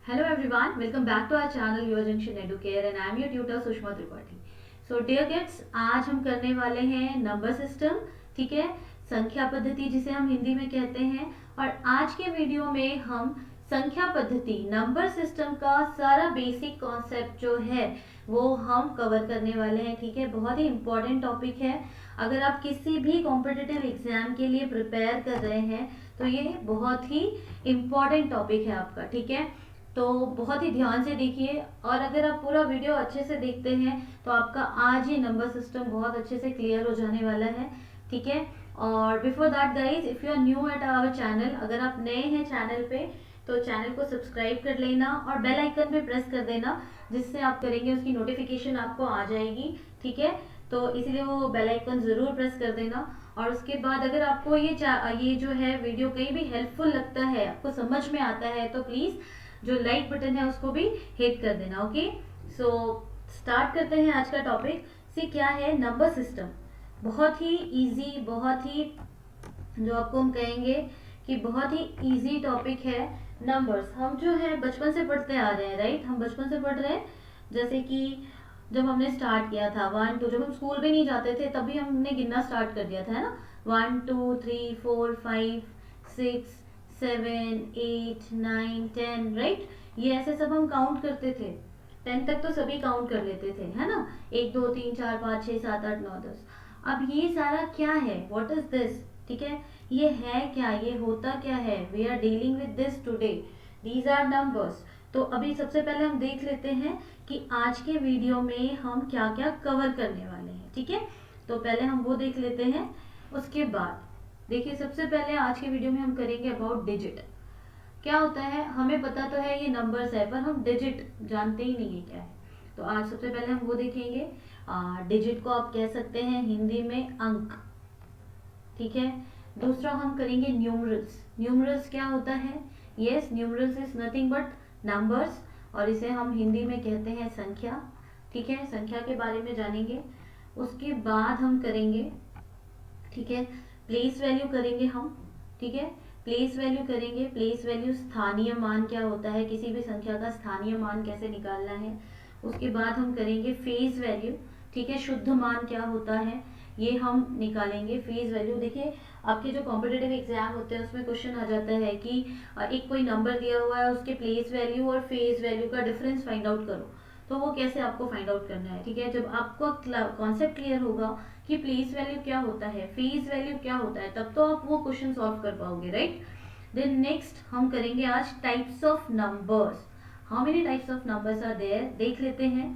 Hello everyone, welcome back to our channel Your Junction Educare and I am your tutor Sushma Tripathi. So dear kids, आज हम करने वाले हैं number system, ठीक है, संख्या पद्धति जिसे हम हिंदी में कहते हैं। और आज के वीडियो में हम संख्या पद्धति नंबर सिस्टम का सारा बेसिक कॉन्सेप्ट जो है वो हम कवर करने वाले हैं, ठीक है। बहुत ही इंपॉर्टेंट टॉपिक है। अगर आप किसी भी कॉम्पिटिटिव एग्जाम के लिए प्रिपेयर कर रहे हैं तो ये बहुत ही इंपॉर्टेंट टॉपिक है आपका, ठीक है। तो बहुत ही ध्यान से देखिए और अगर आप पूरा वीडियो अच्छे से देखते हैं तो आपका आज ही नंबर सिस्टम बहुत अच्छे से क्लियर हो जाने वाला है, ठीक है। और before that guys, if you are new at our channel, अगर आप नए हैं चैनल पे तो चैनल को सब्सक्राइब कर लेना और बेल आइकन पे प्रेस कर देना, जिससे आप करेंगे उसकी नोटिफिकेशन आपको आ जाएगी, ठीक है। तो इसीलिए वो बेल आइकन जरूर प्रेस कर देना। और उसके बाद अगर आपको ये जो है वीडियो कहीं भी हेल्पफुल लगता है, आपको समझ में आता है, तो प्लीज जो लाइक बटन है उसको भी हिट कर देना। ओके, सो स्टार्ट करते हैं आज का टॉपिक। सी क्या है नंबर सिस्टम। बहुत ही इजी, बहुत ही जो आपको हम कहेंगे कि बहुत ही इजी टॉपिक है नंबर्स। हम जो है बचपन से पढ़ते आ रहे हैं, राइट। हम बचपन से पढ़ रहे हैं, जैसे कि जब हमने स्टार्ट किया था 1 2, जब हम स्कूल भी नहीं जाते थे तभी हमने गिनना स्टार्ट कर दिया था, है ना। 1 2 3 4 5 6 7 8 9 10, राइट। ये ऐसे सब हम काउंट करते थे। 10 तक तो सभी काउंट कर लेते थे, है ना। 1 2 3 4 5 6 7 8 9 10। अब ये सारा क्या है, व्हाट इज दिस, ठीक है। ये है क्या, ये होता क्या है, we are dealing with this today, these are numbers. तो अभी सबसे पहले हम देख लेते हैं कि आज के वीडियो में हम क्या क्या कवर करने वाले हैं, ठीक है। तो पहले हम वो देख लेते हैं। उसके बाद देखिए, सबसे पहले आज के वीडियो में हम करेंगे अबाउट डिजिट। क्या होता है, हमें पता तो है ये नंबर्स है, पर हम डिजिट जानते ही नहीं है क्या है। तो आज सबसे पहले हम वो देखेंगे। डिजिट को आप कह सकते हैं हिंदी में अंक, ठीक है। दूसरा हम करेंगे न्यूमरल्स। न्यूमरल्स क्या होता है, yes, numerals is nothing but numbers, और इसे हम हिंदी में कहते हैं संख्या, ठीक है। संख्या के बारे में जानेंगे। उसके बाद हम करेंगे, ठीक है, प्लेस वैल्यू करेंगे हम, ठीक है। प्लेस वैल्यू करेंगे। प्लेस वैल्यू स्थानीय मान क्या होता है, किसी भी संख्या का स्थानीय मान कैसे निकालना है। उसके बाद हम करेंगे फेज वैल्यू, ठीक है। शुद्ध मान क्या होता है ये हम निकालेंगे। फेज वैल्यू देखिए, आपके जो कॉम्पिटेटिव एग्जाम होते हैं उसमें क्वेश्चन आ जाता है कि एक कोई नंबर दिया हुआ है, उसके प्लेस वैल्यू और फेज वैल्यू का डिफरेंस फाइंड आउट करो। तो वो कैसे आपको फाइंड आउट करना है, ठीक है। जब आपको कॉन्सेप्ट क्लियर होगा कि प्लेस वैल्यू क्या होता है, फेज वैल्यू क्या होता है, तब तो आप वो क्वेश्चन सॉल्व कर पाओगे, राइट। देन नेक्स्ट हम करेंगे आज types of numbers. How many types of numbers are there देख लेते हैं।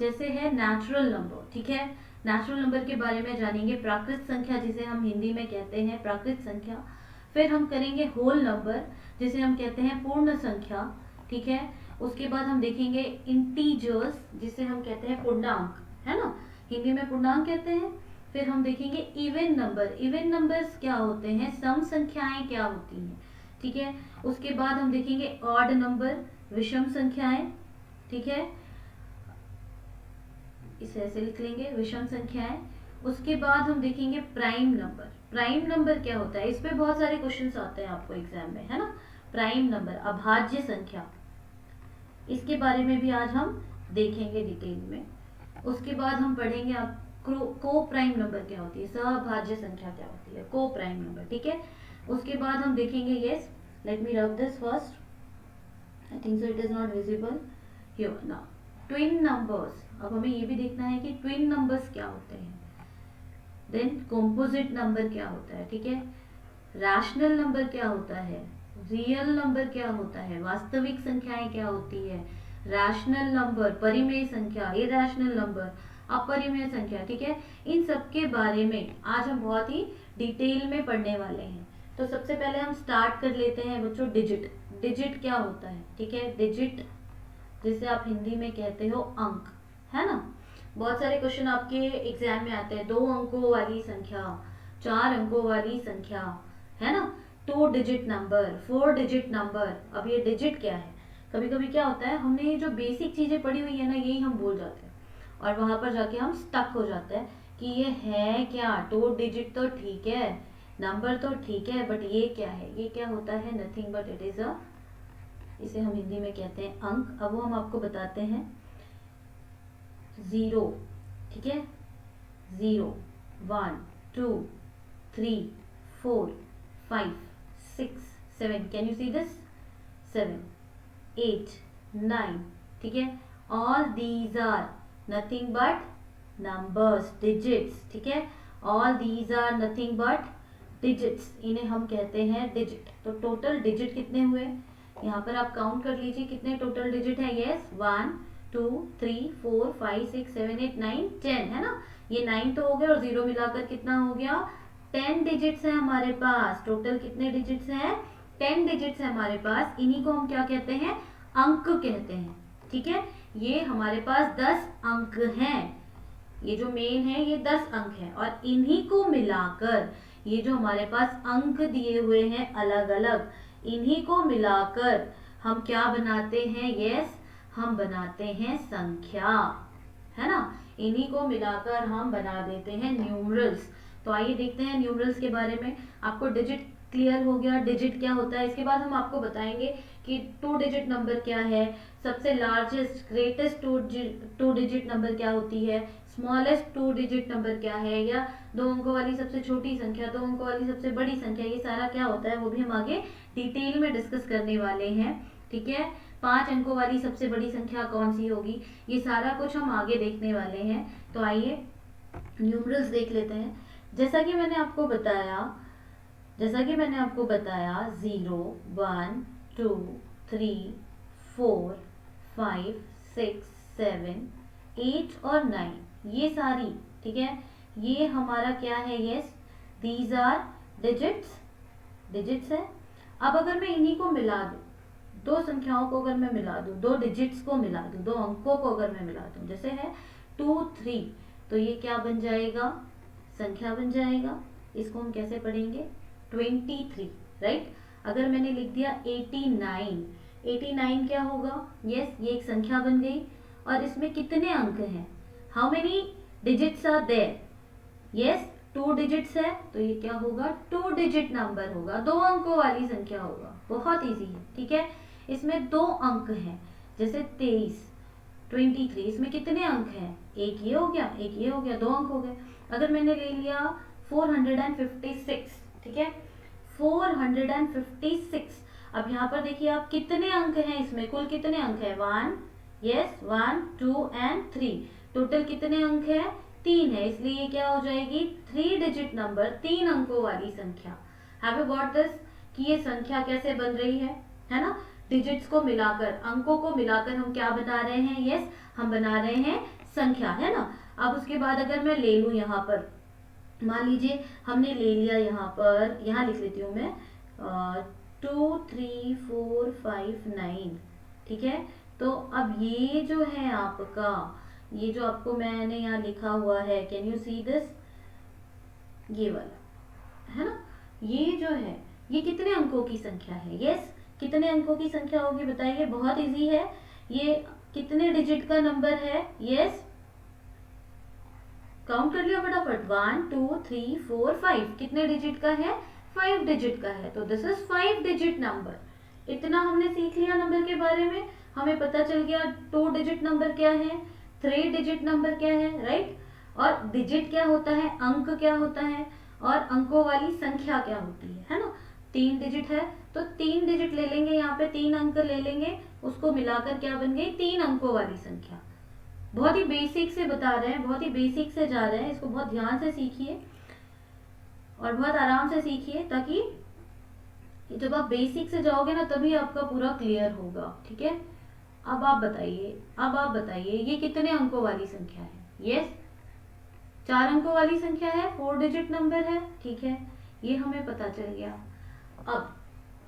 जैसे है नेचुरल नंबर, ठीक है। नेचुरल नंबर के बारे में जानेंगे। प्राकृत संख्या जिसे हम हिंदी में कहते हैं प्राकृत संख्या। फिर हम करेंगे होल नंबर, जिसे हम कहते हैं पूर्ण संख्या, ठीक है। उसके बाद हम देखेंगे इंटीजर्स, जिसे हम कहते हैं पूर्णांक, है ना, हिंदी में पूर्णांक कहते हैं। फिर हम देखेंगे इवन नंबर। इवन नंबर्स क्या होते हैं, सम संख्याएं क्या होती हैं, ठीक है। उसके बाद हम देखेंगे ऑड नंबर, विषम संख्याएं, ठीक है। इसे ऐसे लिख लेंगे, विषम संख्याएं। उसके बाद हम देखेंगे प्राइम नंबर। प्राइम नंबर क्या होता है, इस पे बहुत सारे क्वेश्चंस आते हैं आपको एग्जाम में, है ना। प्राइम नंबर अभाज्य संख्या, इसके बारे में भी आज हम देखेंगे डिटेल में। उसके बाद हम पढ़ेंगे आप को प्राइम नंबर क्या होती है, सहभाज्य संख्या क्या होती है, को प्राइम नंबर, ठीक है। उसके बाद हम देखेंगे, yes, let me rub this first, I think so it is not visible here now. Twin numbers, अब हमें ये भी देखना है कि ट्विन नंबर्स क्या होते हैं। देन कॉम्पोजिट नंबर क्या होता है, ठीक है। रैशनल नंबर क्या होता है, रियल नंबर क्या होता है, वास्तविक संख्याएं क्या होती है, रैशनल नंबर, परिमेय संख्या, इरैशनल नंबर, अपरिमेय संख्या, ठीक है। इन सब के बारे में आज हम बहुत ही डिटेल में पढ़ने वाले हैं। तो सबसे पहले हम स्टार्ट कर लेते हैं बच्चों, डिजिट। डिजिट क्या होता है, ठीक है। डिजिट जिसे आप हिंदी में कहते हो अंक, है ना। बहुत सारे क्वेश्चन आपके एग्जाम में आते हैं, 2 अंकों वाली संख्या, 4 अंकों वाली संख्या, है ना, 2 डिजिट नंबर, 4 डिजिट नंबर। अब ये डिजिट क्या है, कभी कभी क्या होता है, हमने ये जो बेसिक चीजें पढ़ी हुई है ना, यही हम भूल जाते हैं और वहां पर जाके हम स्टक हो जाते हैं कि ये है क्या, 2 डिजिट तो ठीक है, नंबर तो ठीक है, बट ये क्या है, ये क्या होता है, nothing but it is a इसे हम हिंदी में कहते हैं अंक। अब वो हम आपको बताते हैं। 0, ठीक है, 0, 1, 2, 3, 4, 5, 6, 7, कैन यू सी दिस, 7, 8, 9, ठीक है। All these are nothing but numbers, digits, ठीक है। All these are nothing but digits, इन्हें हम कहते हैं डिजिट। तो टोटल डिजिट कितने हुए, यहाँ पर आप काउंट कर लीजिए कितने टोटल डिजिट है। यस, 1, 2, 3, 4, 5, 6, 7, 8, 9, 10 है ना। ये 9 तो हो गया और 0 मिलाकर कितना हो गया, 10 डिजिट्स है हमारे पास। टोटल कितने डिजिट्स हैं, 10 डिजिट्स है हमारे पास। इन्हीं को हम क्या कहते हैं, अंक कहते हैं, ठीक है। ये हमारे पास 10 अंक हैं। ये जो मेन है ये 10 अंक है और इन्हीं को मिलाकर ये जो हमारे पास अंक दिए हुए हैं अलग अलग, इन्हीं को मिलाकर हम क्या बनाते हैं, यस, हम बनाते हैं संख्या, है ना। इन्हीं को मिलाकर हम बना देते हैं न्यूमरल्स। तो आइए देखते हैं न्यूमरल्स के बारे में। आपको डिजिट क्लियर हो गया, डिजिट क्या होता है। इसके बाद हम आपको बताएंगे कि 2 डिजिट नंबर क्या है, सबसे largest greatest two digit number क्या होती है, स्मॉलेस्ट 2 डिजिट नंबर क्या है, या 2 अंकों वाली सबसे छोटी संख्या, 2 अंकों वाली सबसे बड़ी संख्या, ये सारा क्या होता है वो भी हम आगे डिटेल में डिस्कस करने वाले हैं, ठीक है। 5 अंकों वाली सबसे बड़ी संख्या कौन सी होगी, ये सारा कुछ हम आगे देखने वाले हैं। तो आइए न्यूमरल्स देख लेते हैं। जैसा कि मैंने आपको बताया 0, 1, 2, 3, 4, 5, 6, 7, 8 और 9, ये सारी, ठीक है, ये हमारा क्या है, यस, दीज आर डिजिट्स है। अब अगर मैं इन्हीं को मिला दूं, 2 संख्याओं को अगर मैं मिला दूं, 2 डिजिट्स को मिला दूं, 2 अंकों को अगर मैं मिला दूं, जैसे है 2, 3, तो ये क्या बन जाएगा, संख्या बन जाएगा। इसको हम कैसे पढ़ेंगे, 23, राइट। अगर मैंने लिख दिया 89 क्या होगा, यस, ये एक संख्या बन गई। और इसमें कितने अंक हैं, how many digits are there, yes, 2 digits है, तो ये क्या होगा, 2 डिजिट नंबर होगा, 2 अंकों वाली संख्या होगा। बहुत इजी है, ठीक है। इसमें 2 अंक हैं, जैसे 23, इसमें कितने अंक हैं, एक ये हो गया, एक ये हो गया, 2 अंक हो गए। अगर मैंने ले लिया 456, ठीक है, 456। अब यहाँ पर देखिए आप कितने अंक हैं, इसमें कुल कितने अंक है, 1, यस, 1, 2 एंड 3, टोटल कितने अंक है, 3 है, इसलिए ये क्या हो जाएगी, 3 डिजिट नंबर, 3 अंकों वाली संख्या। हैव यू गॉट दिस, कि ये संख्या कैसे बन रही है ना। डिजिट्स को मिलाकर, अंकों को मिलाकर हम क्या बना रहे हैं, यस, हम बना रहे हैं संख्या, है ना। अब उसके बाद अगर मैं ले लूं यहाँ पर, मान लीजिए हमने ले लिया यहाँ पर, यहाँ लिख लेती हूँ मैं 2, 3, 4, 5, 9, ठीक है। तो अब ये जो है आपका, ये जो आपको मैंने यहाँ लिखा हुआ है, कैन यू सी दिस, ये वाला है ना, ये जो है ये कितने अंकों की संख्या है, यस, कितने अंकों की संख्या होगी बताइए। बहुत इजी है, ये कितने डिजिट का नंबर है, यस, काउंट कर लिया फटाफट, 1, 2, 3, 4, 5, कितने डिजिट का है, 5 डिजिट का है। तो दिस इज 5 डिजिट नंबर। इतना हमने सीख लिया नंबर के बारे में, हमें पता चल गया 2 डिजिट नंबर क्या है, 3 डिजिट नंबर क्या है, राइट। और डिजिट क्या होता है, अंक क्या होता है, और अंकों वाली संख्या क्या होती है ना। 3 डिजिट है तो 3 डिजिट ले लेंगे, यहाँ पे 3 अंक ले लेंगे, उसको मिलाकर क्या बन गई, 3 अंकों वाली संख्या। बहुत ही बेसिक से बता रहे हैं, बहुत ही बेसिक से जा रहे हैं, इसको बहुत ध्यान से सीखिए और बहुत आराम से सीखिए, ताकि जब आप बेसिक से जाओगे ना तभी आपका पूरा क्लियर होगा, ठीक है। अब आप बताइए ये कितने अंकों वाली संख्या है, यस, 4 अंकों वाली संख्या है, 4 डिजिट नंबर है, ठीक है, ये हमें पता चल गया। अब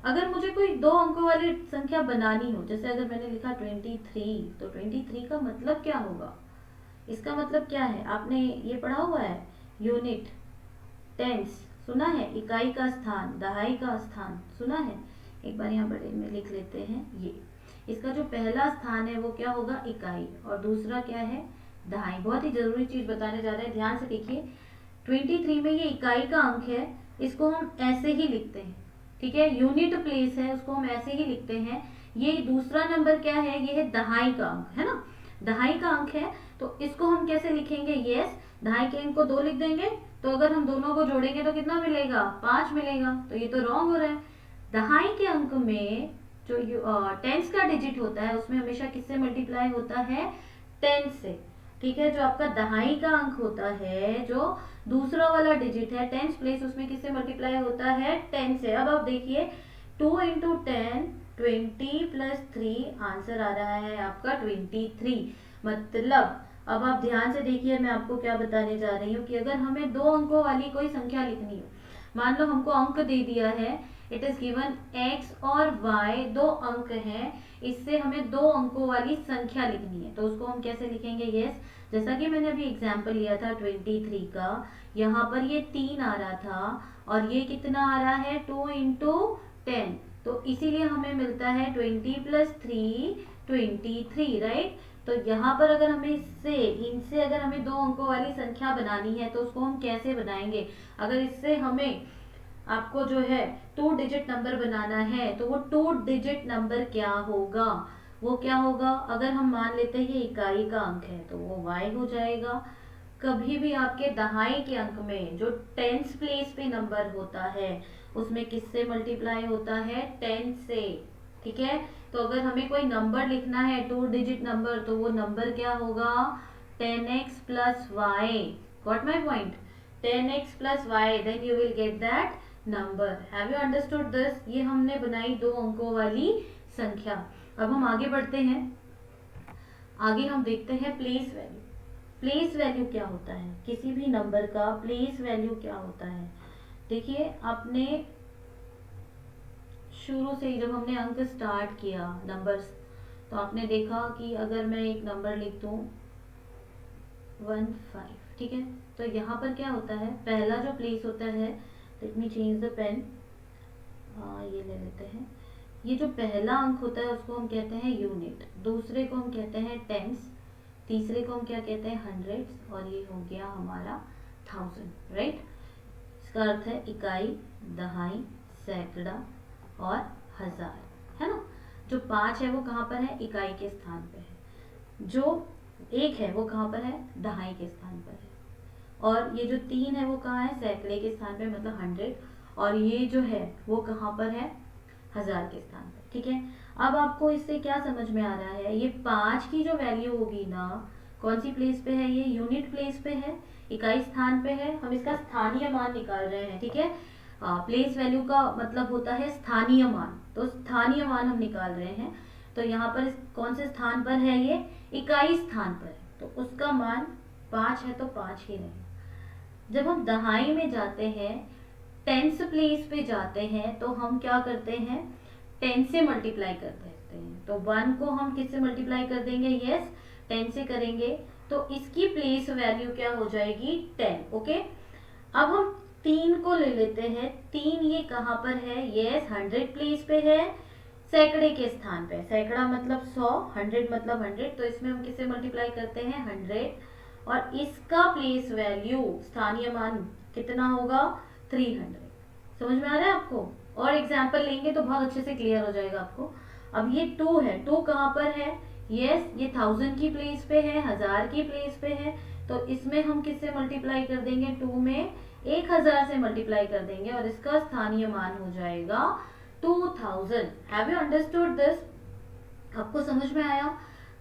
अगर मुझे कोई 2 अंकों वाली संख्या बनानी हो, जैसे अगर मैंने लिखा 23, तो 23 का मतलब क्या होगा, इसका मतलब क्या है, आपने ये पढ़ा हुआ है, यूनिट, टेंस सुना है, इकाई का स्थान, दहाई का स्थान सुना है। एक बार यहाँ बड़े में लिख लेते हैं, ये इसका जो पहला स्थान है वो क्या होगा, इकाई, और दूसरा क्या है, दहाई। बहुत ही जरूरी चीज बताने जा रहे हैं, ध्यान से देखिए। 23 में ये इकाई का अंक है, इसको हम ऐसे ही लिखते हैं, ठीक है, यूनिट प्लेस है, उसको हम ऐसे ही लिखते हैं। ये दूसरा नंबर क्या है, ये है दहाई का अंक, है ना, दहाई का अंक है। तो इसको हम कैसे लिखेंगे, यस दहाई के अंक को 2 लिख देंगे, तो अगर हम दोनों को जोड़ेंगे तो कितना मिलेगा, 5 मिलेगा। तो ये तो रॉन्ग हो रहा है। दहाई के अंक में जो टेंस का डिजिट होता है उसमें हमेशा किससे मल्टीप्लाई होता है, 10 से, ठीक है। जो आपका दहाई का अंक होता है, जो दूसरा वाला डिजिट है टेंस प्लेस, उसमें किससे मल्टीप्लाई होता है, 10 से। अब आप देखिए 2 इंटू 10 20 प्लस 3 आंसर आ रहा है आपका 23। मतलब अब आप ध्यान से देखिए, मैं आपको क्या बताने जा रही हूँ कि अगर हमें 2 अंकों वाली कोई संख्या लिखनी हो, मान लो हमको अंक दे दिया है, इट इज गिवन x और y 2 अंक हैं, इससे हमें 2 अंकों वाली संख्या लिखनी है, तो उसको हम कैसे लिखेंगे, यस जैसा कि मैंने अभी एग्जाम्पल लिया था 23 का, यहाँ पर ये 3 आ रहा था और ये कितना आ रहा है 2 इंटू 10, तो इसीलिए हमें मिलता है 20 प्लस 3 23, राइट। तो यहाँ पर अगर हमें इनसे अगर हमें 2 अंकों वाली संख्या बनानी है तो उसको हम कैसे बनाएंगे, अगर इससे हमें आपको जो है 2 डिजिट नंबर बनाना है तो वो 2 डिजिट नंबर क्या होगा, वो क्या होगा, अगर हम मान लेते हैं ये इकाई का अंक है तो वो y हो जाएगा। कभी भी आपके दहाई के अंक में जो टेंस प्लेस पे नंबर होता है उसमें किससे मल्टीप्लाई होता है, 10 से, ठीक है। तो अगर हमें कोई नंबर लिखना है 2 डिजिट नंबर, तो वो नंबर क्या होगा, 10x plus y, got my point, 10x plus y, then you will get that number. Have you understood this. ये हमने बनाई 2 अंकों वाली संख्या। अब हम आगे बढ़ते हैं, आगे हम देखते हैं प्लेस वैल्यू। प्लेस वैल्यू क्या होता है, किसी भी नंबर का प्लेस वैल्यू क्या होता है। देखिए आपने शुरू से ही जब हमने अंक स्टार्ट किया नंबर्स, तो आपने देखा कि अगर मैं एक नंबर लिख दूं 15, ठीक है, तो यहाँ पर क्या होता है, पहला जो प्लेस होता है, let me change the pen, ये ले लेते हैं, ये जो पहला अंक होता है उसको हम कहते हैं यूनिट, दूसरे को हम कहते हैं टेंस, तीसरे को हम क्या कहते हैं, हंड्रेड्स, और ये हो गया हमारा 1000, राइट। इसका अर्थ है इकाई, दहाई, सैकड़ा और हजार, है ना। जो 5 है वो कहाँ पर है, इकाई के स्थान पे है। जो 1 है वो कहाँ पर है, दहाई के स्थान पर है। और ये जो 3 है वो कहाँ है, सैकड़े के स्थान पे, मतलब 100। और ये जो है वो कहाँ पर है, 1000 के स्थान पर, ठीक है। अब आपको इससे क्या समझ में आ रहा है, ये 5 की जो वैल्यू होगी ना, कौन सी प्लेस पे है, ये यूनिट प्लेस पे है, इकाई स्थान पे है, हम इसका स्थानीय मान निकाल रहे हैं, ठीक है। प्लेस वैल्यू का मतलब होता है स्थानीय मान, तो स्थानीय मान हम निकाल रहे हैं। तो यहाँ पर कौन से स्थान पर है, ये इकाई स्थान पर है, तो उसका मान 5 है, तो 5 ही रहेगा। जब हम दहाई में जाते हैं, टेंस प्लेस पे जाते हैं, तो हम क्या करते हैं, 10 से मल्टीप्लाई कर देते हैं। तो 1 को हम किससे मल्टीप्लाई कर देंगे, यस 10 से करेंगे, तो इसकी प्लेस वैल्यू क्या हो जाएगी, 10, ओके। अब हम 3 को ले लेते हैं, 3 ये कहाँ पर है, यस 100 प्लेस पे है, सैकड़े के स्थान पे, सैकड़ा मतलब 100, 100 मतलब 100, तो इसमें हम किससे मल्टीप्लाई करते हैं, 100, और इसका प्लेस वैल्यू स्थानीय मान कितना होगा, 300। समझ में आ रहा है आपको, और एग्जाम्पल लेंगे तो बहुत अच्छे से क्लियर हो जाएगा आपको। अब ये 2 है, 2 कहाँ पर है, यस ये 1000 की प्लेस पे है, 1000 की प्लेस पे है, तो इसमें हम किससे मल्टीप्लाई कर देंगे, 2 में 1000 से मल्टीप्लाई कर देंगे, और इसका स्थानीय मान हो जाएगा 2000। Have you understood this. आपको समझ में आया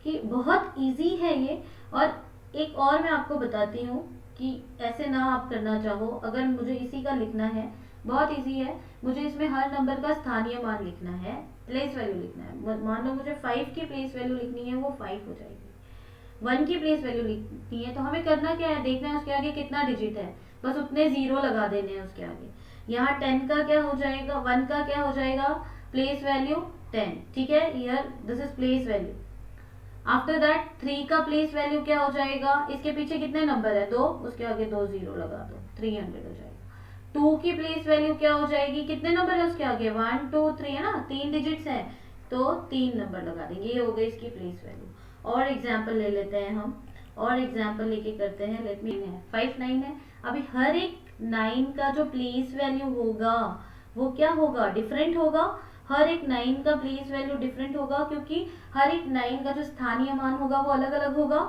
कि बहुत इजी है ये। और एक और मैं आपको बताती हूँ कि ऐसे ना आप करना चाहो, अगर मुझे इसी का लिखना है, बहुत इजी है, मुझे इसमें हर नंबर का स्थानीय मान लिखना है, प्लेस वैल्यू लिखना है। मान लो मुझे 5 की प्लेस वैल्यू लिखनी है, वो 5 हो जाएगी। 1 की प्लेस वैल्यू लिखनी है, तो हमें करना क्या है, देखना है उसके आगे कितना डिजिट है, बस उतने 0 लगा देने हैं उसके आगे। यहाँ 10 का क्या हो जाएगा, 1 का क्या हो जाएगा, प्लेस वैल्यू 10, ठीक है, here this is place value. After that 3 का प्लेस वैल्यू क्या हो जाएगा, इसके पीछे कितने नंबर है, 2, उसके आगे 2 0 लगा दो, 300 हो जाएगा। 2 की प्लेस वैल्यू क्या हो जाएगी, कितने नंबर है उसके आगे, 1 2 3 है ना, 3 डिजिट्स है, तो 3 नंबर लगा देंगे, ये हो गई इसकी प्लेस वैल्यू। और एग्जाम्पल ले लेते हैं हम, और एग्जाम्पल लेके करते हैं, लेट मी है 5 9 है। अभी हर एक 9 का जो प्लेस वैल्यू होगा वो क्या होगा, डिफरेंट होगा। हर एक 9 का प्लेस वैल्यू डिफरेंट होगा, क्योंकि हर एक 9 का जो स्थानीय मान होगा वो अलग अलग होगा।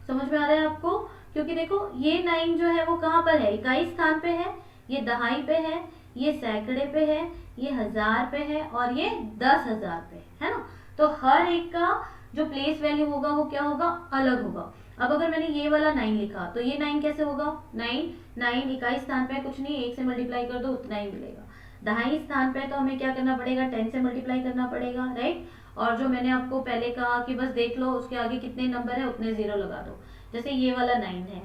समझ में आ रहा है आपको? क्योंकि देखो ये 9 जो है वो कहाँ पर है, इकाई स्थान पे है, ये दहाई पे है, ये सैकड़े पे है, ये हजार पे है और ये 10,000 पे है ना। तो हर एक का जो प्लेस वैल्यू होगा वो क्या होगा, अलग होगा। अब अगर मैंने ये वाला 9 लिखा तो ये 9 कैसे होगा, 9 इकाई स्थान पे कुछ नहीं, 1 से मल्टीप्लाई कर दो उतना ही मिलेगा। दहाई स्थान पे तो हमें क्या करना पड़ेगा, 10 से मल्टीप्लाई करना पड़ेगा, राइट। और जो मैंने आपको पहले कहा कि बस देख लो उसके आगे कितने नंबर है उतने जीरो लगा दो। जैसे ये वाला 9 है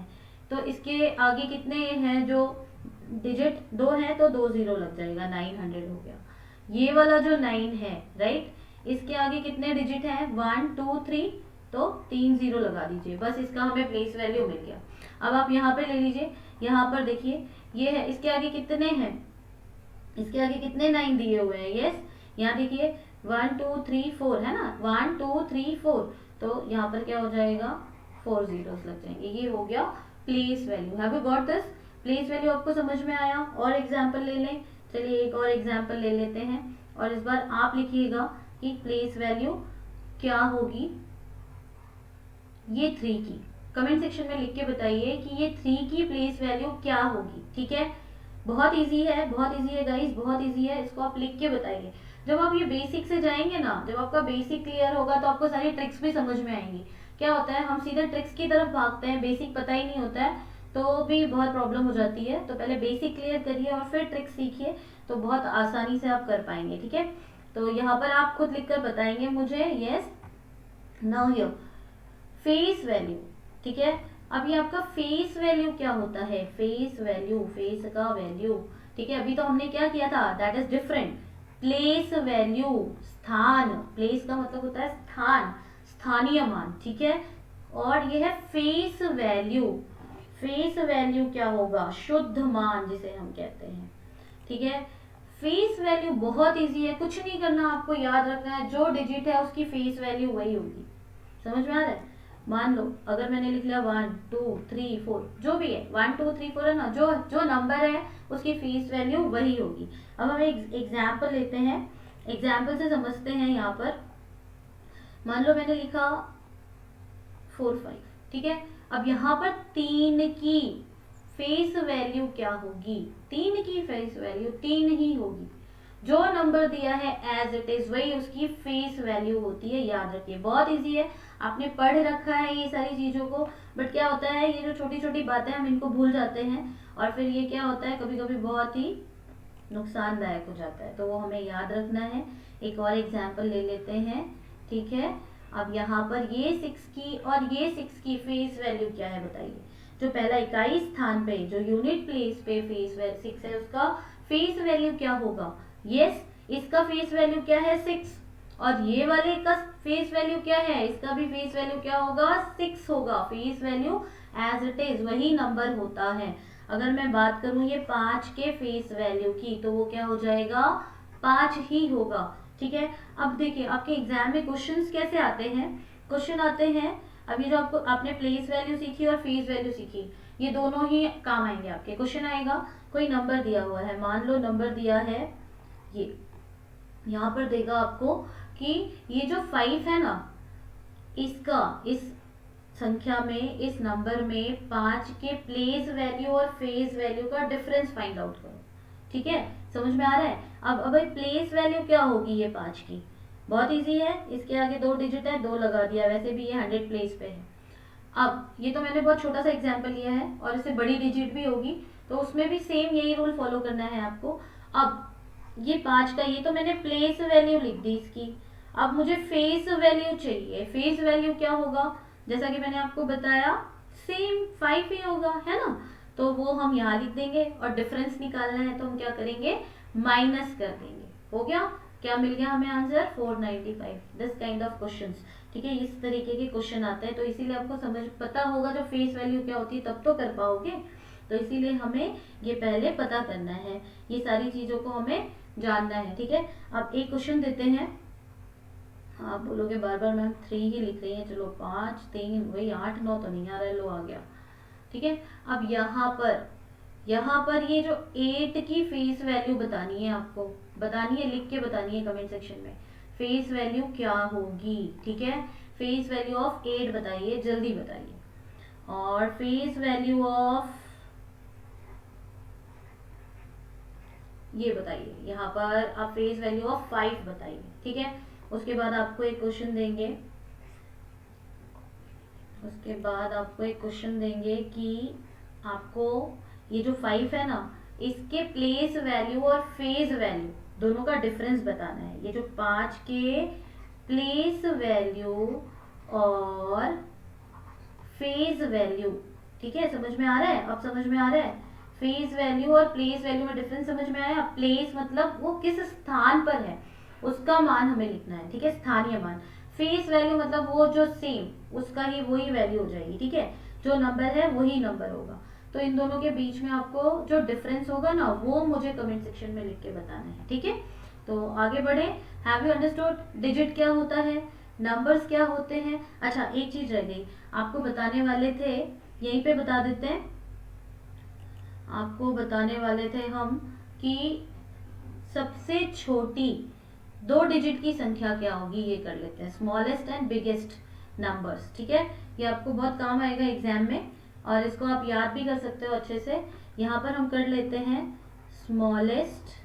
तो इसके आगे कितने हैं, जो डिजिट 2 है तो 2 जीरो लग जाएगा, 900 हो गया। ये वाला जो 9 है, राइट, इसके आगे कितने डिजिट हैं, 1 2 3, तो 3 जीरो लगा दीजिए, बस इसका हमें प्लेस वैल्यू मिल गया। अब आप यहाँ पे ले लीजिए, यहाँ पर देखिए ये है, इसके आगे कितने हैं, इसके आगे कितने 9 दिए हुए हैं, यस, यहाँ देखिए 1 2 3 4 है ना, 1 2 3 4, तो यहाँ पर क्या हो जाएगा, 4 जीरोस लग जाएंगे। ये हो गया place value. Have you got this? Place value आपको समझ में आया? और एग्जाम्पल ले लें, चलिए एक और एग्जाम्पल ले लेते हैं और इस बार आप लिखिएगा कि प्लेस वैल्यू क्या होगी ये 3 की। कमेंट सेक्शन में लिख के बताइए कि ये 3 की प्लेस वैल्यू क्या होगी, ठीक है। बहुत इजी है, बहुत इजी है गाइस, बहुत इजी है, इसको आप लिख के बताइए। जब आप ये बेसिक से जाएंगे ना, जब आपका बेसिक क्लियर होगा तो आपको सारी ट्रिक्स भी समझ में आएंगी। क्या होता है, हम सीधे ट्रिक्स की तरफ भागते हैं, बेसिक पता ही नहीं होता है तो भी बहुत प्रॉब्लम हो जाती है। तो पहले बेसिक क्लियर करिए और फिर ट्रिक्स सीखिए, तो बहुत आसानी से आप कर पाएंगे, ठीक है। तो यहाँ पर आप खुद लिखकर बताएंगे मुझे, yes, now here face value, ठीक है। अब ये आपका फेस वैल्यू क्या होता है, फेस वैल्यू, फेस का वैल्यू, ठीक है। अभी तो हमने क्या किया था, that is different. Place value, स्थान, प्लेस का मतलब होता है स्थान, स्थानीय मान, ठीक है। और ये है फेस वैल्यू, फेस वैल्यू क्या होगा, शुद्ध मान जिसे हम कहते हैं, ठीक है। फेस वैल्यू बहुत इजी है, कुछ नहीं करना, आपको याद रखना है जो डिजिट है उसकी फेस वैल्यू वही होगी। समझ में आ रहा है? मान लो अगर मैंने लिख लिया 1 2 3 4, जो भी है 1 2 3 4 है ना, जो जो नंबर है उसकी फेस वैल्यू वही होगी। अब हम एक एग्जाम्पल लेते हैं, एग्जाम्पल से समझते हैं। यहाँ पर मान लो मैंने लिखा 4 5, ठीक है। अब यहाँ पर 3 की फेस वैल्यू क्या होगी, 3 की फेस वैल्यू 3 ही होगी। जो नंबर दिया है एज इट इज वही उसकी फेस वैल्यू होती है, याद रखिए। बहुत इजी है, आपने पढ़ रखा है ये सारी चीजों को, बट क्या होता है ये जो छोटी छोटी बातें हम इनको भूल जाते हैं और फिर ये क्या होता है कभी कभी बहुत ही नुकसानदायक हो जाता है, तो वो हमें याद रखना है। एक और एग्जाम्पल ले लेते हैं, ठीक है। अब यहाँ पर ये 6 की और ये 6 की फेस वैल्यू क्या है बताइए। जो पहला इकाई स्थान पे जो यूनिट प्लेस पे फेस 6 है उसका फेस वैल्यू क्या होगा, यस, इसका फेस वैल्यू क्या है 6, और ये वाले का फेस वैल्यू क्या है, इसका भी फेस वैल्यू क्या होगा 6 होगा। Face value as it is वही नंबर होता है। अगर मैं बात करूं ये 5 के फेस वैल्यू की तो वो क्या हो जाएगा 5 ही होगा, ठीक है। अब देखिए आपके एग्जाम में क्वेश्चंस कैसे आते हैं, क्वेश्चन आते हैं, अभी जो आपको आपने प्लेस वैल्यू सीखी और फेस वैल्यू सीखी, ये दोनों ही काम आएंगे आपके। क्वेश्चन आएगा, कोई नंबर दिया हुआ है, मान लो नंबर दिया है ये, यहाँ पर देगा आपको कि ये जो 5 है ना, इसका इस संख्या में, इस नंबर में 5 के प्लेस वैल्यू और फेस वैल्यू का डिफरेंस फाइंड आउट करो, ठीक है। समझ में आ रहा है? अब प्लेस वैल्यू क्या होगी ये 5 की, बहुत इजी है, इसके आगे 2 डिजिट है 2 लगा दिया, वैसे भी ये 100 प्लेस पे है। अब ये तो मैंने बहुत छोटा सा एग्जाम्पल लिया है और इससे बड़ी डिजिट भी होगी तो उसमें भी सेम यही रूल फॉलो करना है आपको। अब ये 5 का, ये तो मैंने प्लेस वैल्यू लिख दी इसकी, अब मुझे फेस वैल्यू चाहिए। फेस वैल्यू क्या होगा, जैसा कि मैंने आपको बताया सेम 5 ही होगा, है ना। तो वो हम यहाँ लिख देंगे और डिफरेंस निकालना है तो हम क्या करेंगे माइनस कर देंगे। हो गया, क्या मिल गया हमें answer 495। This kind of questions, ठीक है, इस तरीके के क्वेश्चन आते हैं। तो इसीलिए आपको समझ पता होगा जो फेस वैल्यू क्या होती है तब तो कर पाओगे, तो इसीलिए हमें ये पहले पता करना है, ये सारी चीजों को हमें जानना है, ठीक है। अब एक क्वेश्चन देते हैं, आप बोलोगे बार बार मैम 3 ही लिख रही है, चलो 5 3 वही 8 9 तो नहीं आ रहा है, लो आ गया, ठीक है। अब यहाँ पर ये जो 8 की फेस वैल्यू बतानी है आपको, बतानी है, लिख के बतानी है कमेंट सेक्शन में। फेस वैल्यू क्या होगी, ठीक है। फेस वैल्यू ऑफ 8 बताइए, जल्दी बताइए। और फेस वैल्यू ऑफ ये बताइए, यहाँ पर आप फेस वैल्यू ऑफ 5 बताइए, ठीक है। उसके बाद आपको एक क्वेश्चन देंगे, कि आपको ये जो 5 है ना, इसके प्लेस वैल्यू और फेज वैल्यू दोनों का डिफरेंस बताना है। ये जो 5 के प्लेस वैल्यू और फेज वैल्यू, ठीक है, समझ में आ रहा है? अब समझ में आ रहा है? फेज वैल्यू और प्लेस वैल्यू में डिफरेंस समझ में आया? प्लेस मतलब वो किस स्थान पर है उसका मान हमें लिखना है, ठीक है, स्थानीय मान। फेस वैल्यू मतलब वो जो सेम उसका ही वही वैल्यू हो जाएगी, ठीक है, जो नंबर है वही नंबर होगा। तो इन दोनों के बीच में आपको जो डिफरेंस होगा ना, वो मुझे कमेंट सेक्शन में लिख के बताना है, ठीक है। तो आगे बढ़े। हैव यू अंडरस्टूड डिजिट क्या होता है, नंबर्स क्या होते हैं? अच्छा, एक चीज रह गई, आपको बताने वाले थे, यहीं पे बता देते हैं, आपको बताने वाले थे हम कि सबसे छोटी 2 डिजिट की संख्या क्या होगी, ये कर लेते हैं, स्मॉलेस्ट एंड बिगेस्ट नंबर्स, ठीक है। ये आपको बहुत काम आएगा एग्जाम में, और इसको आप याद भी कर सकते हो अच्छे से। यहाँ पर हम कर लेते हैं स्मॉलेस्ट,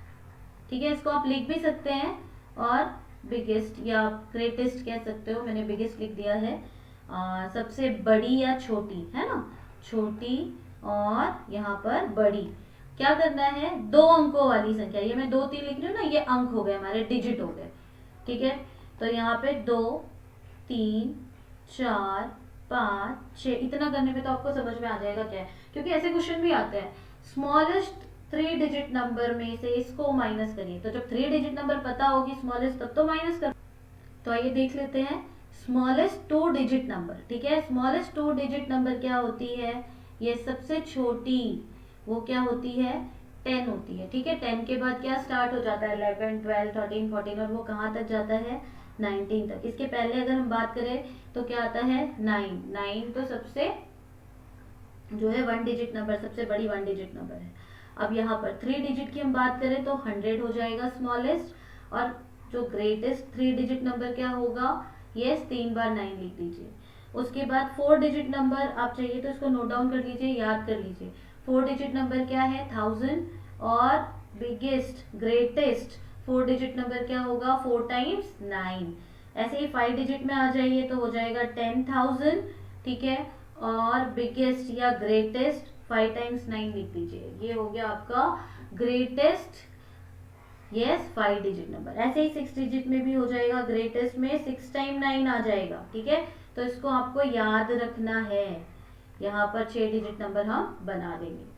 ठीक है, इसको आप लिख भी सकते हैं, और बिगेस्ट या ग्रेटेस्ट कह सकते हो, मैंने बिगेस्ट लिख दिया है। सबसे बड़ी या छोटी, है ना, छोटी और यहाँ पर बड़ी। क्या करना है, 2 अंकों वाली संख्या, ये मैं 2 3 लिख रही हूँ ना, ये अंक हो गए हमारे, डिजिट हो गए, ठीक है। तो यहाँ पे 2 3 4 5 6, इतना करने पे तो आपको समझ में आ जाएगा क्या है, क्योंकि ऐसे क्वेश्चन भी आते हैं। स्मॉलेस्ट 3 डिजिट नंबर में से इसको माइनस करिए, तो जब 3 डिजिट नंबर पता होगी स्मॉलेस्ट, तब तो माइनस कर। तो आइए देख लेते हैं स्मॉलेस्ट 2 डिजिट नंबर, ठीक है। स्मॉलेस्ट 2 डिजिट नंबर क्या होती है, ये सबसे छोटी, वो क्या होती है, 10 होती है, ठीक है। 10 के बाद क्या स्टार्ट हो जाता है, 11 12 13 14, और वो कहाँ तक जाता है, 19 तक। इसके पहले अगर हम बात करें तो क्या आता है, 9 तो सबसे जो है 1 डिजिट नंबर, सबसे बड़ी 1 डिजिट नंबर है। अब यहाँ पर 3 डिजिट की हम बात करें तो 100 हो जाएगा स्मॉलेस्ट, और जो ग्रेटेस्ट 3 डिजिट नंबर क्या होगा, यस, 3 बार 9 लिख दीजिए। उसके बाद 4 डिजिट नंबर आप चाहिए तो इसको नोट डाउन कर लीजिए, याद कर लीजिए। 4 डिजिट नंबर क्या है, 1000, और बिगेस्ट ग्रेटेस्ट 4 डिजिट नंबर क्या होगा, 4 टाइम्स 9। ऐसे ही 5 डिजिट में आ जाइए तो हो जाएगा 10,000, ठीक है, और बिगेस्ट या ग्रेटेस्ट 5 टाइम्स 9 लिख दीजिए, ये हो गया आपका ग्रेटेस्ट, यस, 5 डिजिट नंबर। ऐसे ही 6 डिजिट में भी हो जाएगा, ग्रेटेस्ट में 6 टाइम 9 आ जाएगा, ठीक है। तो इसको आपको याद रखना है, यहाँ पर 6 डिजिट नंबर हम बना देंगे।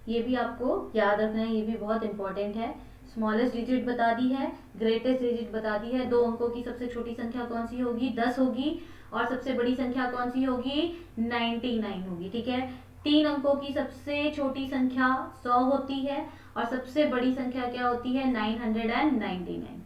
ये भी आपको याद रखना है, ये भी बहुत इंपॉर्टेंट है। स्मॉलेस्ट डिजिट बता दी है, ग्रेटेस्ट डिजिट बता दी है, 2 अंकों की सबसे छोटी संख्या कौन सी होगी, 10 होगी, और सबसे बड़ी संख्या कौन सी होगी, 99 होगी, ठीक है। 3 अंकों की सबसे छोटी संख्या 100 होती है, और सबसे बड़ी संख्या क्या होती है, 999।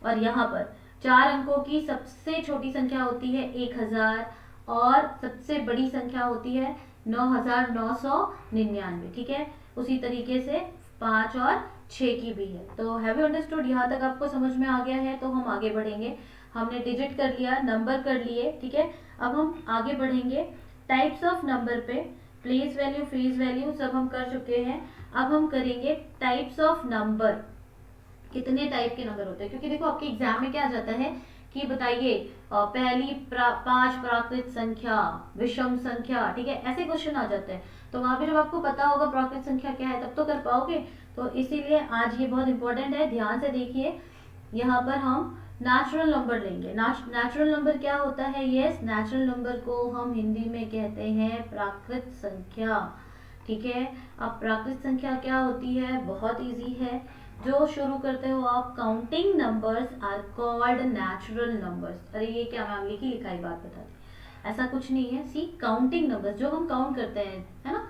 और यहाँ पर 4 अंकों की सबसे छोटी संख्या होती है 1000, और सबसे बड़ी संख्या होती है 9999, ठीक है। उसी तरीके से 5 और 6 की भी है। तो हैव यू अंडरस्टूड, यहाँ तक आपको समझ में आ गया है? तो हम आगे बढ़ेंगे। हमने डिजिट कर लिया, नंबर कर लिए, ठीक है। अब हम आगे बढ़ेंगे टाइप्स ऑफ नंबर पे। प्लेस वैल्यू, फेज वैल्यू सब हम कर चुके हैं। अब हम करेंगे टाइप्स ऑफ नंबर, कितने टाइप के नंबर होते हैं, क्योंकि देखो आपके एग्जाम में क्या आ जाता है कि बताइए पहली 5 प्राकृत संख्या, विषम संख्या, ठीक है, ऐसे क्वेश्चन आ जाते हैं। तो वहां पे जब आपको पता होगा प्राकृत संख्या क्या है तब तो कर पाओगे। तो इसीलिए आज ये बहुत इंपॉर्टेंट है, ध्यान से देखिए। यहाँ पर हम नेचुरल नंबर लेंगे। नेचुरल नंबर क्या होता है, यस, नेचुरल नंबर को हम हिंदी में कहते हैं प्राकृत संख्या, ठीक है। अब प्राकृत संख्या क्या होती है, बहुत इजी है। जो शुरू करते हो आप, counting numbers are called natural numbers. अरे ये क्या मैम लिखी लिखाई बात बता दी, ऐसा कुछ नहीं है। सी, काउंटिंग नंबर्स जो हम काउंट करते हैं, है ना,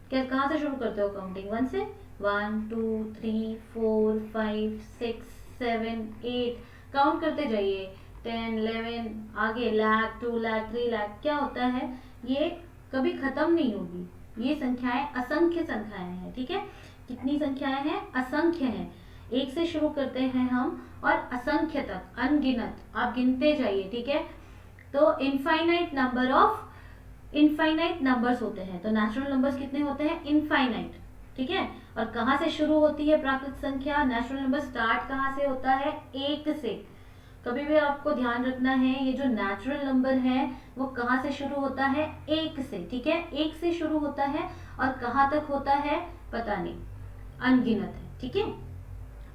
क्या कहाँ से शुरू करते हो काउंटिंग, 1 से, 1 2 3 4 5 6 7 8, काउंट करते जाइए, 10 11, आगे लाख, 2 लाख, 3 लाख। क्या होता है, ये कभी खत्म नहीं होगी। ये संख्याएं असंख्य संख्याएं हैं, ठीक है। कितनी संख्याएं हैं, असंख्य हैं। एक से शुरू करते हैं हम और असंख्य तक, अनगिनत आप गिनते जाइए, ठीक है। तो इनफाइनाइट नंबर्स होते हैं। तो नेचुरल नंबर्स कितने होते हैं? इनफाइनाइट, ठीक है। और कहाँ से शुरू होती है प्राकृत संख्या? नेचुरल नंबर स्टार्ट कहाँ से होता है? एक से। कभी भी आपको ध्यान रखना है, ये जो नेचुरल नंबर है वो कहाँ से शुरू होता है? एक से, ठीक है। एक से शुरू होता है और कहाँ तक होता है पता नहीं, अनगिनत है, ठीक है।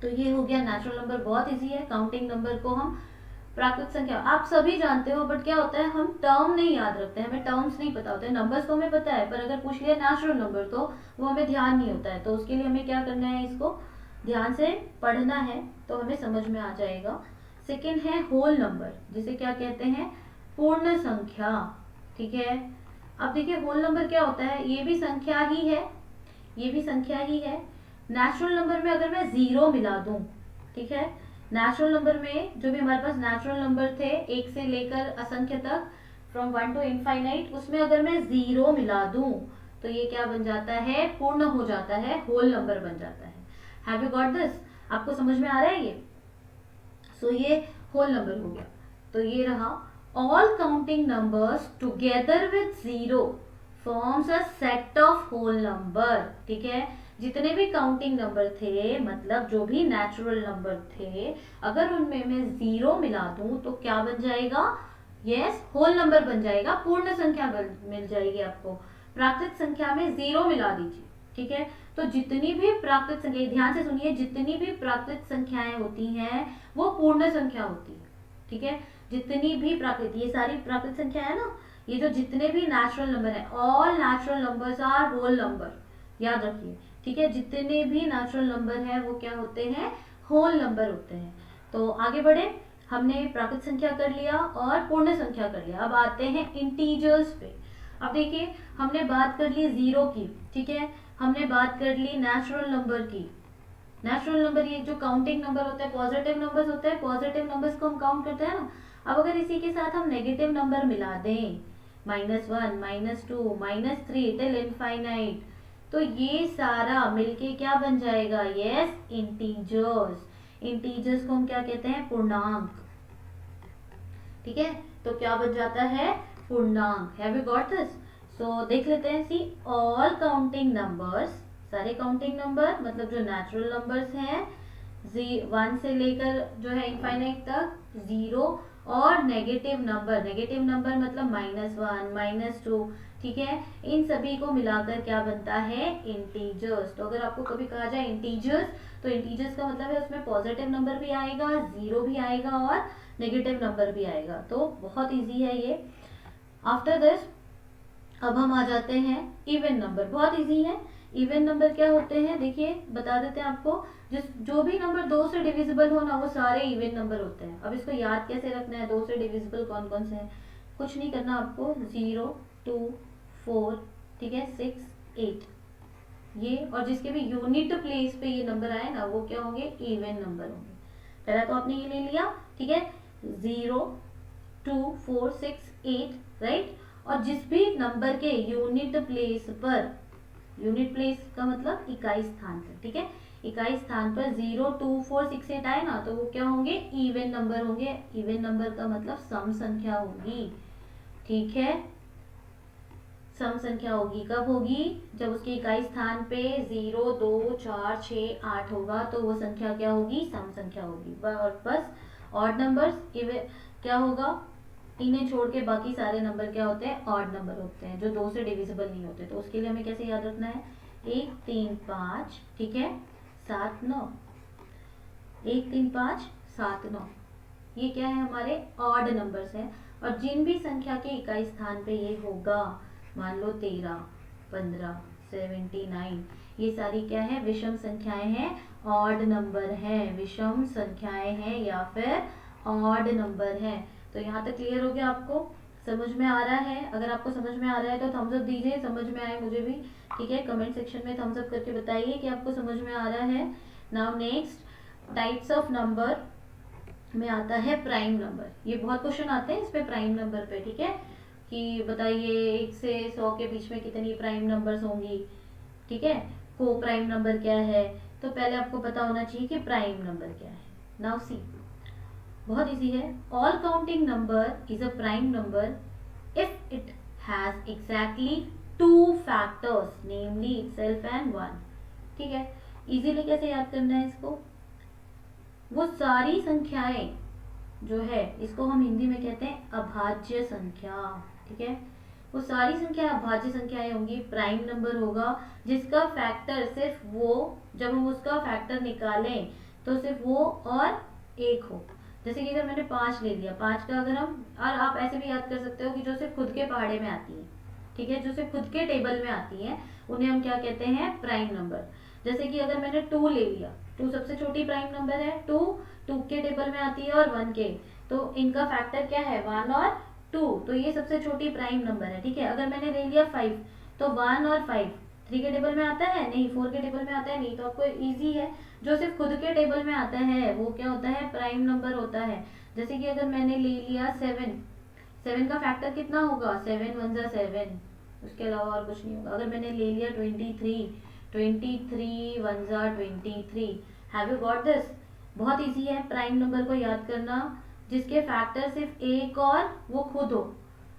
तो ये हो गया नेचुरल नंबर, बहुत इजी है। काउंटिंग नंबर को हम प्राकृत संख्या आप सभी जानते हो, बट क्या होता है हम टर्म नहीं याद रखते हैं, हमें टर्म्स नहीं पता होते हैं। नंबर्स तो हमें पता है, पर अगर पूछ लिया नेचुरल नंबर तो वो हमें ध्यान नहीं होता है। तो उसके लिए हमें क्या करना है, इसको ध्यान से पढ़ना है तो हमें समझ में आ जाएगा। सेकेंड है होल नंबर, जिसे क्या कहते हैं? पूर्ण संख्या, ठीक है। अब देखिए होल नंबर क्या होता है, ये भी संख्या ही है, ये भी संख्या ही है। नेचुरल नंबर में अगर मैं जीरो मिला दूं, ठीक है, नेचुरल नंबर में जो भी हमारे पास नेचुरल नंबर थे एक से लेकर असंख्य तक, फ्रॉम 1 टू इनफाइनाइट, उसमें अगर मैं जीरो मिला दूं तो ये क्या बन जाता है? पूर्ण हो जाता है, होल नंबर बन जाता है। Have you got this? आपको समझ में आ रहा है ये? सो ये होल नंबर हो गया। तो ये रहा, all counting numbers together with zero forms a set of whole number, ठीक है। जितने भी काउंटिंग नंबर थे, मतलब जो भी नेचुरल नंबर थे, अगर उनमें मैं जीरो मिला दूं तो क्या बन जाएगा? यस, होल नंबर बन जाएगा, पूर्ण संख्या मिल जाएगी आपको। प्राकृत संख्या में जीरो मिला दीजिए, ठीक है। तो जितनी भी प्राकृत संख्या, ध्यान से सुनिए, जितनी भी प्राकृत संख्याएं होती हैं वो पूर्ण संख्या होती है, ठीक है। जितनी भी प्राकृत, ये सारी प्राकृत संख्या है ना, ये जो जितने भी नेचुरल नंबर है, all natural numbers are whole number, याद रखिए, ठीक है। जितने भी नेचुरल नंबर है वो क्या होते हैं? होल नंबर होते हैं। तो आगे बढ़े, हमने प्राकृत संख्या कर लिया और पूर्ण संख्या कर लिया। अब आते हैं इंटीजर्स पे। अब देखिए हमने बात कर ली जीरो की, ठीक है, हमने बात कर ली नेचुरल नंबर की। नेचुरल नंबर ये जो काउंटिंग नंबर होता है, पॉजिटिव नंबर्स होते हैं, पॉजिटिव नंबर्स को हम काउंट करते हैं ना। अब अगर इसी के साथ हम नेगेटिव नंबर मिला दें, -1, -2, -3 टिल इनफाइनाइट, तो ये सारा मिलके क्या बन जाएगा? Yes, integers. इंटीजर्स को हम क्या कहते हैं? पूर्णांक, ठीक है। तो क्या बन जाता है? पूर्णांक। Have you got this? So देख लेते हैं, सी ऑल काउंटिंग नंबर्स, सारे काउंटिंग नंबर मतलब जो नेचुरल नंबर्स हैं 1 से लेकर जो है इनफाइनाइट तक, जीरो और नेगेटिव नंबर मतलब -1, -2, ठीक है, इन सभी को मिलाकर क्या बनता है? इंटीजर्स। तो अगर आपको कभी कहा जाए इंटीजर्स, तो इंटीजर्स का मतलब है उसमें पॉजिटिव नंबर भी आएगा, जीरो भी आएगा और नेगेटिव नंबर भी आएगा। तो बहुत इजी है ये। आफ्टर दिस अब हम आ जाते हैं इवन नंबर, बहुत इजी है। इवन नंबर क्या होते हैं, देखिए बता देते हैं आपको। जो भी नंबर 2 से डिविजिबल हो ना, वो सारे इवन नंबर होते हैं। अब इसको याद कैसे रखना है, 2 से डिविजिबल कौन कौन से हैं? कुछ नहीं करना आपको, 0, 2, 4, ठीक है, 6, 8, ये और जिसके भी यूनिट प्लेस पे ये नंबर आए ना, वो क्या होंगे? इवन नंबर होंगे। पहला तो आपने ये ले लिया, ठीक है, 0, 2, 4, 6, 8, राइट। और जिस भी नंबर के यूनिट प्लेस पर, यूनिट प्लेस का मतलब इकाई स्थान पर, ठीक है, इकाई स्थान पर 0, 2, 4, 6, 8 आए ना, तो वो क्या होंगे? इवन नंबर होंगे। इवन नंबर का मतलब सम संख्या होगी, ठीक है। सम संख्या होगी, कब होगी? जब उसके इकाई स्थान पे 0, 2, 4, 6, 8 होगा, तो वो संख्या क्या होगी? सम संख्या होगी। और बस ऑड नंबर्स क्या होगा? इन्हें छोड़ के बाकी सारे नंबर क्या होते हैं? ऑड नंबर होते हैं, जो 2 से डिविजिबल नहीं होते। तो उसके लिए हमें कैसे याद रखना है? 1, 3, 5, ठीक है, 7, 9, 1, 3, 5, 7, 9, ये क्या है? हमारे ऑड नंबर्स हैं। और जिन भी संख्या के इकाई स्थान पे ये होगा, मान लो 13, 15, 79, ये सारी क्या है? विषम संख्याएं हैं, ऑड नंबर हैं, विषम संख्याएं हैं या फिर ऑड नंबर हैं। तो यहाँ तक क्लियर हो गया? आपको समझ में आ रहा है? अगर आपको समझ में आ रहा है तो थम्स अप दीजिए, समझ में आए मुझे भी, ठीक है। कमेंट सेक्शन में थम्स अप करके बताइए कि आपको समझ में आ रहा है। Now next types of number में आता है प्राइम नंबर। ये बहुत क्वेश्चन आते हैं इस पे, प्राइम नंबर पे, ठीक है, कि बताइए 1 से 100 के बीच में कितनी प्राइम नंबर्स होंगी, ठीक है, को प्राइम नंबर क्या है? तो पहले आपको पता होना चाहिए कि प्राइम नंबर क्या है। नाउ सी, बहुत इजी है। All counting number is a prime number if it has exactly two factors namely itself and one. ठीक है, इजीली कैसे याद करना है इसको, वो सारी संख्याएं जो है इसको हम हिंदी में कहते हैं अभाज्य संख्या। ठीक है, वो सारी संख्या अभाज्य संख्याएं होंगी, प्राइम नंबर होगा जिसका फैक्टर सिर्फ वो, जब हम उसका फैक्टर निकालें तो सिर्फ वो और एक हो। जैसे कि अगर मैंने 5 ले लिया, 5 का अगर हम, और आप ऐसे भी याद कर सकते हो कि जो सिर्फ खुद के पहाड़े में आती है, ठीक है, जो सिर्फ खुद के टेबल में आती है उन्हें हम क्या कहते हैं, प्राइम नंबर। जैसे कि अगर मैंने 2 ले लिया, 2 सबसे छोटी प्राइम नंबर है, 2 के टेबल में आती है और 1 के, तो इनका फैक्टर क्या है, 1 और 2, तो ये सबसे छोटी प्राइम नंबर है। ठीक है, अगर मैंने ले लिया 5, तो 1 और 5 3 के टेबल में आता है नहीं, 4 के टेबल में आता है नहीं, तो आपको इजी है, जो सिर्फ खुद के टेबल में आता है वो क्या होता है, प्राइम नंबर होता है। जैसे कि अगर मैंने ले लिया 7, 7 का फैक्टर कितना होगा, 7 1 जा 7, उसके अलावा और कुछ नहीं होगा। अगर मैंने ले लिया 23, 23 1 जा 23, हैव यू गॉट दिस। बहुत इजी है प्राइम नंबर को याद करना जिसके फैक्टर सिर्फ एक और वो खुद हो,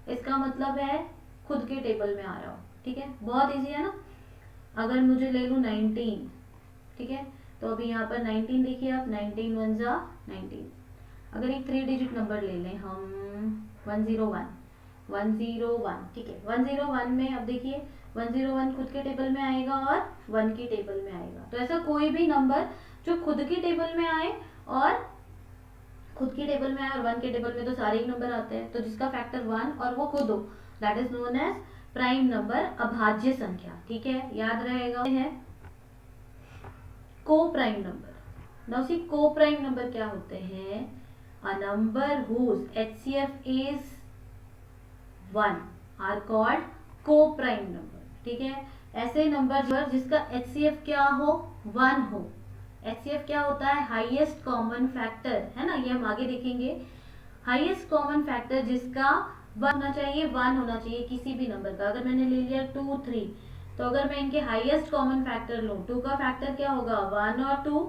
इसका मतलब है खुद के टेबल में आ रहा हो। ठीक है, बहुत इजी है ना। अगर मुझे ले लूँ 19, ठीक है, तो अभी यहाँ पर 19 देखिए आप, 19 1 जा 19। अगर एक 3 डिजिट नंबर ले लें हम, 101, 101, ठीक है, 101 में अब देखिए 101 खुद के टेबल में आएगा और 1 की टेबल में आएगा। तो ऐसा कोई भी नंबर जो खुद की टेबल में आए और खुद की टेबल में आए और 1 के टेबल में, तो सारे ही नंबर आते हैं, तो जिसका फैक्टर 1 और वो खुद हो, that is known as prime number, अभाज्य संख्या। ठीक है, याद रहेगा। है को प्राइम नंबर। नाउ सी, को प्राइम नंबर क्या होते हैं, a number whose HCF is 1 are called co prime number. ठीक है, ऐसे नंबर जिसका HCF क्या हो, 1 हो। HCF क्या होता है, हाईएस्ट कॉमन फैक्टर, है ना, ये हम आगे देखेंगे। हाईएस्ट कॉमन फैक्टर जिसका 1 होना चाहिए, 1 होना चाहिए किसी भी नंबर का। अगर मैंने ले लिया 2 3, तो अगर मैं इनके हाईएस्ट कॉमन फैक्टर लूँ, 2 का फैक्टर क्या होगा, 1 और 2,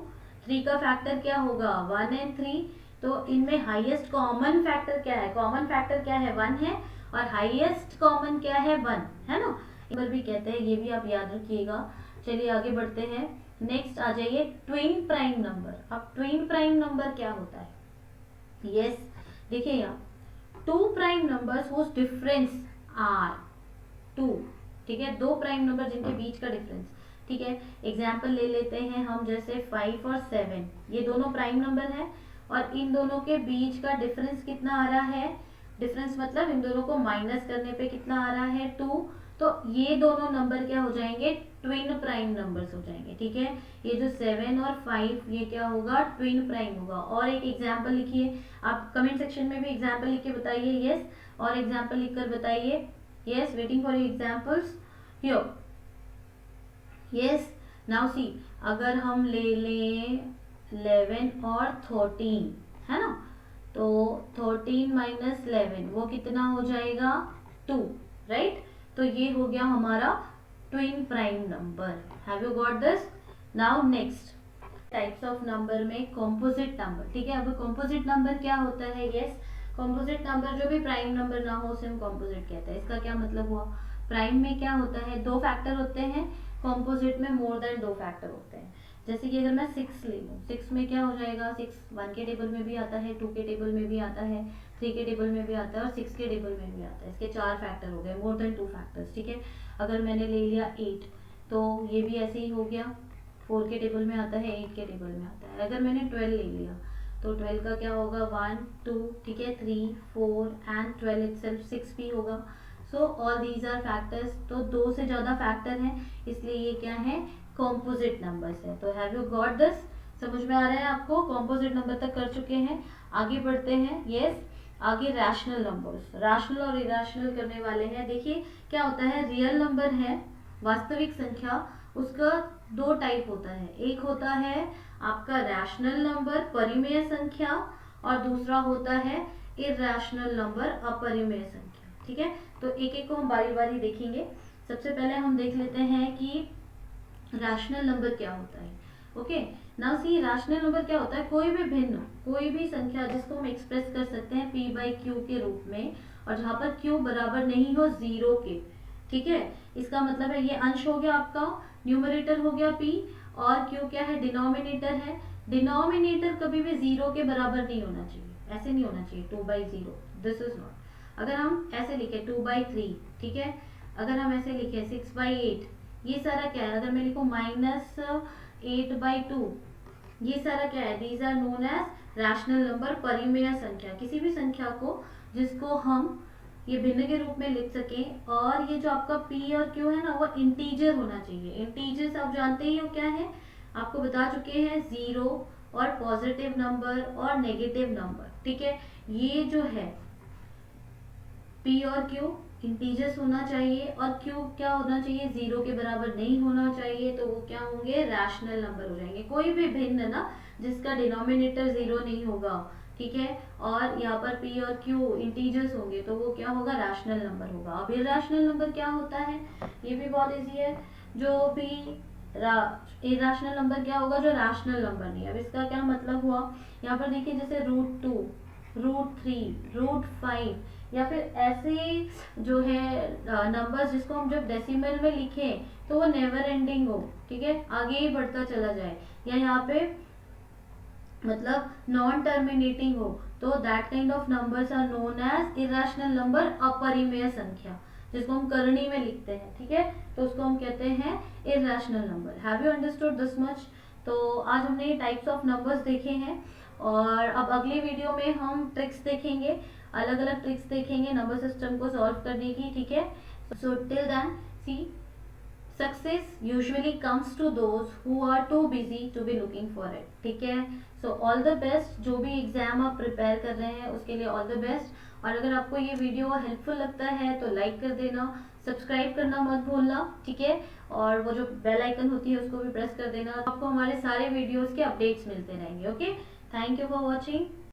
3 का फैक्टर क्या होगा, 1 एंड 3, तो इनमें हाईएस्ट कॉमन फैक्टर क्या है, कॉमन फैक्टर क्या है, 1 है, और हाईएस्ट कॉमन क्या है, 1 है ना, नंबर भी कहते हैं, ये भी आप याद रखिएगा। चलिए आगे बढ़ते हैं, नेक्स्ट आ जाइए ट्विन प्राइम नंबर। अब ट्विन प्राइम नंबर क्या होता है, यस देखिए यहाँ, 2 prime numbers whose difference are 2, ठीक है, 2 प्राइम नंबर जिनके बीच का डिफरेंस। ठीक है, एग्जाम्पल ले लेते हैं हम, जैसे 5 और 7, ये दोनों प्राइम नंबर है और इन दोनों के बीच का डिफरेंस कितना आ रहा है, डिफरेंस मतलब इन दोनों को माइनस करने पे कितना आ रहा है, 2, तो ये दोनों नंबर क्या हो जाएंगे, ट्विन प्राइम नंबर्स हो जाएंगे। ठीक है, ये जो 7 और 5 ये क्या होगा, ट्विन प्राइम होगा। और एक एग्जाम्पल लिखिए, आप कमेंट सेक्शन में भी एग्जाम्पल लिख के बताइए, यस, और एग्जाम्पल लिखकर बताइए, yes, waiting for your examples here, yes. Now see, अगर हम ले लें 11 और 13, है ना, तो 13 माइनस 11 वो कितना हो जाएगा, 2, राइट, तो ये हो गया हमारा twin prime number. Have you got this. Now next types of number में कॉम्पोजिट नंबर। ठीक है, अब कॉम्पोजिट नंबर क्या होता है, यस, कॉम्पोजिट नंबर जो भी प्राइम नंबर ना हो उसे हम कॉम्पोजिट कहते हैं। इसका क्या मतलब हुआ, प्राइम में क्या होता है, 2 फैक्टर होते हैं, कॉम्पोजिट में मोर देन 2 फैक्टर होते हैं। जैसे कि अगर मैं 6 ले लूँ, 6 में क्या हो जाएगा, 6 1 के टेबल में भी आता है, 2 के टेबल में भी आता है, 3 के टेबल में भी आता है और 6 के टेबल में भी आता है। इसके 4 फैक्टर हो गए, मोर देन 2 फैक्टर्स। ठीक है, अगर मैंने ले लिया 8, तो ये भी ऐसे ही हो गया, 4 के टेबल में आता है, 8 के टेबल में आता है। अगर मैंने 12 ले लिया, तो 12 का क्या होगा, 1 2, ठीक है, 3 4 एंड 12 इटसेल्फ 6 भी होगा। So all these are factors, तो 2 से ज़्यादा फैक्टर हैं, इसलिए ये क्या है, कॉम्पोजिट नंबर्स है। तो हैव यू गॉट दिस, समझ में आ रहा है आपको, कॉम्पोजिट नंबर तक कर चुके हैं, आगे बढ़ते हैं। यस, आगे रैशनल नंबर्स, रैशनल और इरैशनल करने वाले हैं। देखिए क्या होता है, रियल नंबर है, वास्तविक संख्या, उसका 2 टाइप होता है, एक होता है आपका रैशनल नंबर, परिमेय संख्या, और दूसरा होता है इरैशनल नंबर, अपरिमेय संख्या। ठीक है, तो एक एक को हम बारी बारी देखेंगे। सबसे पहले हम देख लेते हैं कि रैशनल नंबर क्या होता है। Okay. Now see rational number क्या होता है, कोई भी भिन्न, कोई भी संख्या जिसको हम एक्सप्रेस कर सकते हैं p बाई क्यू के रूप में, और जहां पर q बराबर नहीं हो जीरो के, ठीक है। इसका मतलब है ये अंश हो गया आपका, न्यूमरेटर हो गया p, और q क्या है, डिनोमिनेटर है। डिनोमिनेटर कभी भी जीरो के बराबर नहीं होना चाहिए, ऐसे नहीं होना चाहिए 2/0, दिस इज नॉट। अगर हम ऐसे लिखे 2/3, ठीक है, अगर हम ऐसे लिखे 6/8, ये सारा क्या है, अगर मैं लिखूं -8/2, ये सारा क्या है, these are known as rational number, परिमेय संख्या। किसी भी संख्या को जिसको हम ये भिन्न के रूप में लिख सकें, और ये जो आपका p और q है ना, वो इंटीजर होना चाहिए। इंटीजर्स आप जानते ही हो क्या है, आपको बता चुके हैं, जीरो और पॉजिटिव नंबर और नेगेटिव नंबर, ठीक है। ये जो है p और q इंटीजर्स होना चाहिए, और q क्या होना चाहिए, जीरो के बराबर नहीं होना चाहिए, तो वो क्या होंगे, रैशनल नंबर हो जाएंगे। कोई भी भिन्न ना जिसका डिनोमिनेटर जीरो नहीं होगा, ठीक है, और यहाँ पर p और q इंटीजर्स होंगे, तो वो क्या होगा, रैशनल नंबर होगा। अब इरैशनल नंबर क्या होता है, ये भी बहुत इजी है। जो भी इरैशनल नंबर क्या होगा, जो रैशनल नंबर नहीं है। अब इसका क्या मतलब हुआ, यहाँ पर देखिए जैसे √2, √3, √5, या फिर ऐसे जो है नंबर्स जिसको हम जब डेसिमल में लिखें तो वो नेवर एंडिंग हो, ठीक है, आगे ही बढ़ता चला जाए, या यहाँ पे मतलब नॉन टर्मिनेटिंग हो, तो that kind of numbers are known as irrational number, अपरिमेय संख्या, जिसको हम करणी में लिखते हैं, ठीक है, तो उसको हम कहते हैं irrational number. Have you understood this much? तो आज हमने टाइप्स ऑफ नंबर्स देखे हैं, और अब अगले वीडियो में हम ट्रिक्स देखेंगे, अलग अलग ट्रिक्स देखेंगे नंबर सिस्टम को सॉल्व करने की, ठीक है। So till then see, success usually comes to those who are too busy to be looking for it, ठीक है। सो ऑल द बेस्ट, जो भी एग्जाम आप प्रिपेयर कर रहे हैं उसके लिए ऑल द बेस्ट। और अगर आपको ये वीडियो हेल्पफुल लगता है तो लाइक कर देना, सब्सक्राइब करना मत भूलना, ठीक है, और वो जो बेल आइकन होती है उसको भी प्रेस कर देना, आपको हमारे सारे वीडियोस के अपडेट्स मिलते रहेंगे। Okay, thank you for watching.